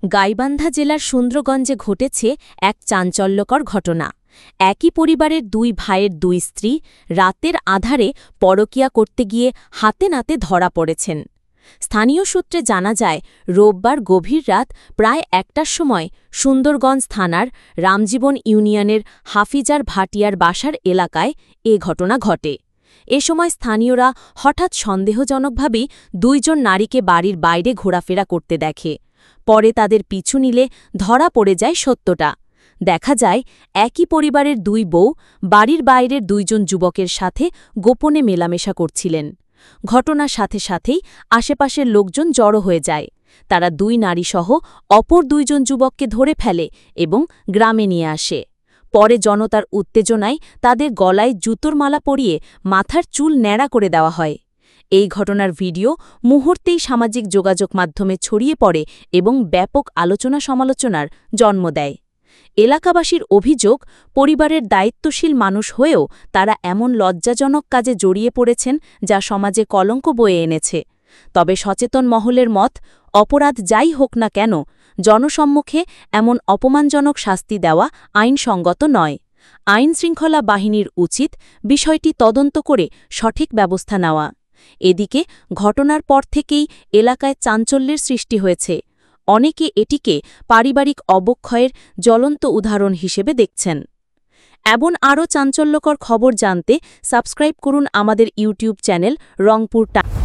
গাইবান্ধা জেলার সুন্দরগঞ্জে ঘটেছে এক চাঞ্চল্যকর ঘটনা। একই পরিবারের দুই ভাইয়ের দুই স্ত্রী রাতের আঁধারে পরকীয়া করতে গিয়ে হাতে নাতে ধরা পড়েছেন। স্থানীয় সূত্রে জানা যায়, রোববার গভীর রাত প্রায় ১টার সময় সুন্দরগঞ্জ থানার রামজীবন ইউনিয়নের হাফিজার ভাটিয়ার বাসার এলাকায় এ ঘটনা ঘটে। এ সময় স্থানীয়রা হঠাৎ সন্দেহজনকভাবেই দুইজন নারীকে বাড়ির বাইরে ঘোরাফেরা করতে দেখে। পরে তাদের পিছু নিলে ধরা পড়ে যায় সত্যটা। দেখা যায়, একই পরিবারের দুই বউ বাড়ির বাইরের দুইজন যুবকের সাথে গোপনে মেলামেশা করছিলেন। ঘটনার সাথে সাথেই আশেপাশের লোকজন জড়ো হয়ে যায়। তারা দুই নারীসহ অপর দুইজন যুবককে ধরে ফেলে এবং গ্রামে নিয়ে আসে। পরে জনতার উত্তেজনায় তাদের গলায় জুতোর মালা পরিয়ে মাথার চুল ন্যাড়া করে দেওয়া হয়। এই ঘটনার ভিডিও মুহূর্তেই সামাজিক যোগাযোগ মাধ্যমে ছড়িয়ে পড়ে এবং ব্যাপক আলোচনা সমালোচনার জন্ম দেয়। এলাকাবাসীর অভিযোগ, পরিবারের দায়িত্বশীল মানুষ হয়েও তারা এমন লজ্জাজনক কাজে জড়িয়ে পড়েছেন যা সমাজে কলঙ্ক বয়ে এনেছে। তবে সচেতন মহলের মত, অপরাধ যাই হোক না কেন, জনসম্মুখে এমন অপমানজনক শাস্তি দেওয়া আইনসঙ্গত নয়। আইনশৃঙ্খলা বাহিনীর উচিত বিষয়টি তদন্ত করে সঠিক ব্যবস্থা নেওয়া। এদিকে ঘটনার পর থেকেই এলাকায় চাঞ্চল্যের সৃষ্টি হয়েছে। অনেকে এটিকে পারিবারিক অবক্ষয়ের জ্বলন্ত উদাহরণ হিসেবে দেখছেন। এমন আরও চাঞ্চল্যকর খবর জানতে সাবস্ক্রাইব করুন আমাদের ইউটিউব চ্যানেল রংপুর টাইমস।